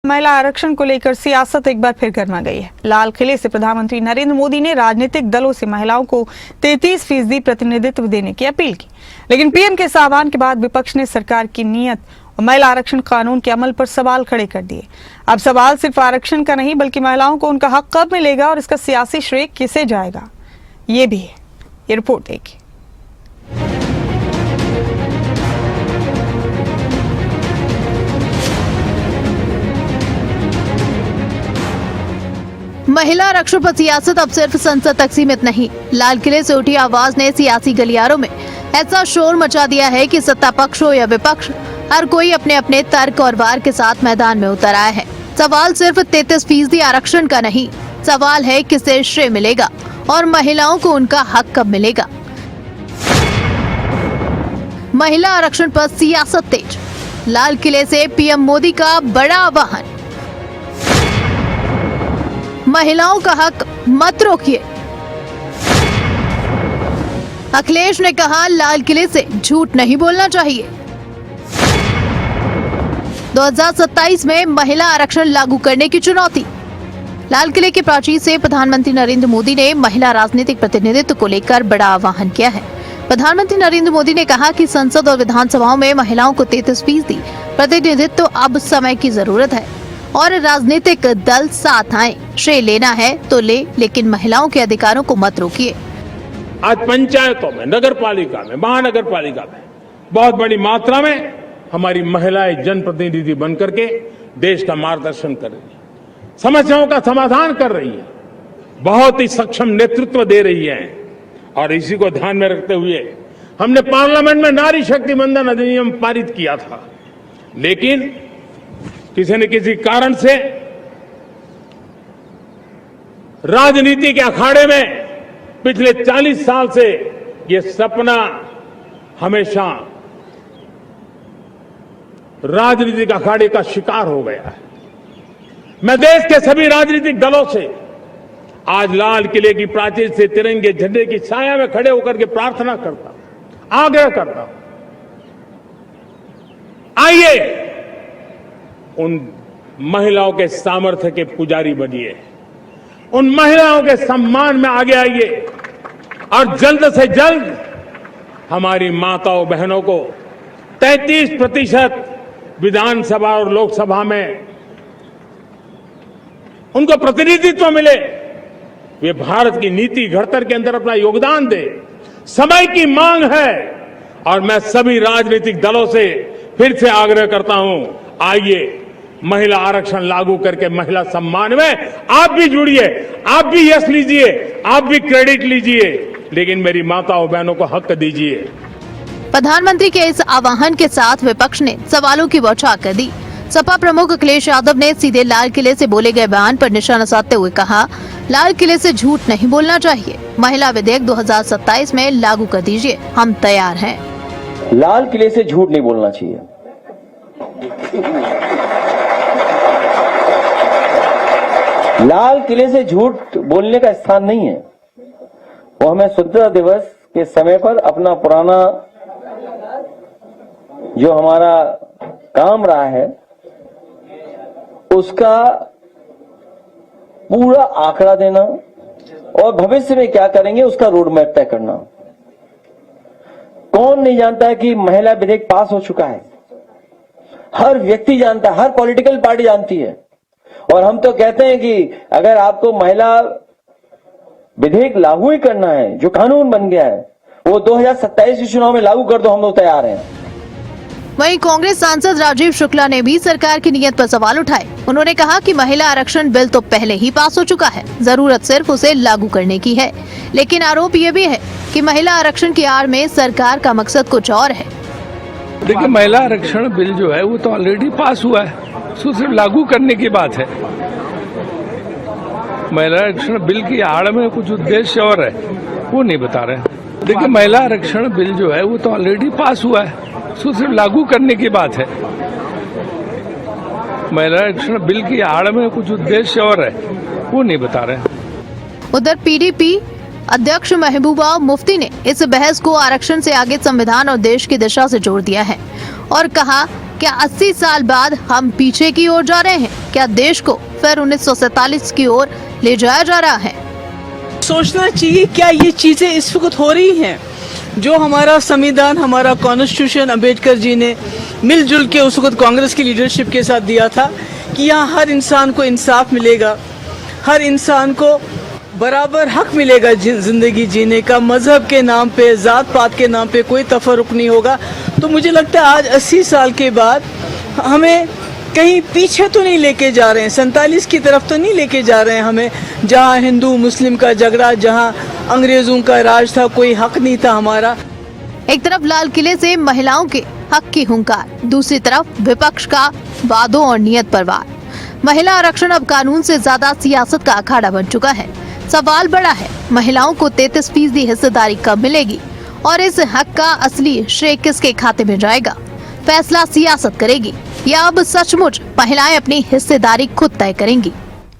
महिला आरक्षण को लेकर सियासत एक बार फिर गर्मा गई है। लाल किले से प्रधानमंत्री नरेंद्र मोदी ने राजनीतिक दलों से महिलाओं को 33% प्रतिनिधित्व देने की अपील की, लेकिन पीएम के इस आह्वान के बाद विपक्ष ने सरकार की नीयत और महिला आरक्षण कानून के अमल पर सवाल खड़े कर दिए। अब सवाल सिर्फ आरक्षण का नहीं बल्कि महिलाओं को उनका हक कब मिलेगा और इसका सियासी श्रेय किसे जाएगा, ये भी है। ये रिपोर्ट देखिए। महिला आरक्षण पर सियासत अब सिर्फ संसद तक सीमित नहीं। लाल किले से उठी आवाज ने सियासी गलियारों में ऐसा शोर मचा दिया है कि सत्ता पक्ष हो या विपक्ष, हर कोई अपने अपने तर्क और वार के साथ मैदान में उतर आया है। सवाल सिर्फ 33% आरक्षण का नहीं, सवाल है किसे श्रेय मिलेगा और महिलाओं को उनका हक कब मिलेगा। महिला आरक्षण पर सियासत तेज, लाल किले से पीएम मोदी का बड़ा आह्वान। महिलाओं का हक मत रोकिए। अखिलेश ने कहा लाल किले से झूठ नहीं बोलना चाहिए। 2027 में महिला आरक्षण लागू करने की चुनौती। लाल किले के प्राचीर से प्रधानमंत्री नरेंद्र मोदी ने महिला राजनीतिक प्रतिनिधित्व को लेकर बड़ा आह्वान किया है। प्रधानमंत्री नरेंद्र मोदी ने कहा कि संसद और विधानसभाओं में महिलाओं को 33% प्रतिनिधित्व अब समय की जरूरत है और राजनीतिक दल साथ आए। श्रेय लेना है तो ले, लेकिन महिलाओं के अधिकारों को मत रोकिए। आज पंचायतों में, नगर पालिका में, महानगर पालिका में बहुत बड़ी मात्रा में हमारी महिलाएं जनप्रतिनिधि बनकर के देश का मार्गदर्शन कर रही है, समस्याओं का समाधान कर रही है, बहुत ही सक्षम नेतृत्व दे रही है। और इसी को ध्यान में रखते हुए हमने पार्लियामेंट में नारी शक्ति वंदन अधिनियम पारित किया था, लेकिन किसी न किसी कारण से राजनीति के अखाड़े में पिछले 40 साल से ये सपना हमेशा राजनीतिक अखाड़े का शिकार हो गया है। मैं देश के सभी राजनीतिक दलों से आज लाल किले की प्राचीर से तिरंगे झंडे की छाया में खड़े होकर के प्रार्थना करता हूं, आग्रह करता हूं, आइए उन महिलाओं के सामर्थ्य के पुजारी बनिए, उन महिलाओं के सम्मान में आगे आइए और जल्द से जल्द हमारी माताओं बहनों को 33% विधानसभा और लोकसभा में उनको प्रतिनिधित्व मिले। वे भारत की नीति घड़तर के अंदर अपना योगदान दे, समय की मांग है। और मैं सभी राजनीतिक दलों से फिर से आग्रह करता हूं, आइए महिला आरक्षण लागू करके महिला सम्मान में आप भी जुड़िए, आप भी यश लीजिए, आप भी क्रेडिट लीजिए, लेकिन मेरी माताओं बहनों को हक दीजिए। प्रधानमंत्री के इस आह्वान के साथ विपक्ष ने सवालों की बौछार कर दी। सपा प्रमुख अखिलेश यादव ने सीधे लाल किले से बोले गए बयान पर निशाना साधते हुए कहा, लाल किले से झूठ नहीं बोलना चाहिए। महिला विधेयक 2027 में लागू कर दीजिए, हम तैयार हैं। लाल किले से झूठ नहीं बोलना चाहिए। लाल किले से झूठ बोलने का स्थान नहीं है। वो हमें स्वतंत्रता दिवस के समय पर अपना पुराना जो हमारा काम रहा है उसका पूरा आंकड़ा देना और भविष्य में क्या करेंगे उसका रोड मैप तय करना। कौन नहीं जानता है कि महिला विधेयक पास हो चुका है? हर व्यक्ति जानता है, हर पॉलिटिकल पार्टी जानती है। और हम तो कहते हैं कि अगर आपको महिला विधेयक लागू ही करना है, जो कानून बन गया है, वो 2027 के चुनाव में लागू कर दो, हम लोग तैयार हैं। वहीं कांग्रेस सांसद राजीव शुक्ला ने भी सरकार की नीयत पर सवाल उठाए। उन्होंने कहा कि महिला आरक्षण बिल तो पहले ही पास हो चुका है, जरूरत सिर्फ उसे लागू करने की है। लेकिन आरोप ये भी है कि महिला आरक्षण की आड़ में सरकार का मकसद कुछ और है। देखिए, महिला आरक्षण बिल जो है वो तो ऑलरेडी पास हुआ है, उसको सिर्फ लागू करने की बात है। महिला आरक्षण बिल की आड़ में कुछ उद्देश्य और है, वो नहीं बता रहे। देखिए, महिला आरक्षण बिल जो है वो तो ऑलरेडी पास हुआ है, उसको सिर्फ लागू करने की बात है। महिला आरक्षण बिल की आड़ में कुछ उद्देश्य और है, वो नहीं बता रहे। उधर पीडीपी अध्यक्ष महबूबा मुफ्ती ने इस बहस को आरक्षण से आगे संविधान और देश की दिशा से जोड़ दिया है और कहा क्या 80 साल बाद हम पीछे की ओर जा रहे हैं? क्या देश को फिर 1947 की ओर ले जाया जा रहा है? सोचना चाहिए क्या ये चीजें इस वक्त हो रही हैं जो हमारा संविधान, हमारा कॉन्स्टिट्यूशन अम्बेडकर जी ने मिलजुल के उस वक्त कांग्रेस की लीडरशिप के साथ दिया था कि यहाँ हर इंसान को इंसाफ मिलेगा, हर इंसान को बराबर हक मिलेगा जिंदगी जीने का, मजहब के नाम पे, जात पात के नाम पे कोई तफर्रुक नहीं होगा। तो मुझे लगता है आज 80 साल के बाद हमें कहीं पीछे तो नहीं लेके जा रहे हैं, 47 की तरफ तो नहीं लेके जा रहे हैं हमें, जहाँ हिंदू मुस्लिम का झगड़ा, जहाँ अंग्रेजों का राज था, कोई हक नहीं था हमारा। एक तरफ लाल किले से महिलाओं के हक की हुंकार, दूसरी तरफ विपक्ष का वादों और नियत पर वार। महिला आरक्षण अब कानून से ज्यादा सियासत का अखाड़ा बन चुका है। सवाल बड़ा है, महिलाओं को 33% हिस्सेदारी कब मिलेगी और इस हक का असली श्रेय किसके खाते में जाएगा? फैसला सियासत करेगी या अब सचमुच महिलाएं अपनी हिस्सेदारी खुद तय करेंगी?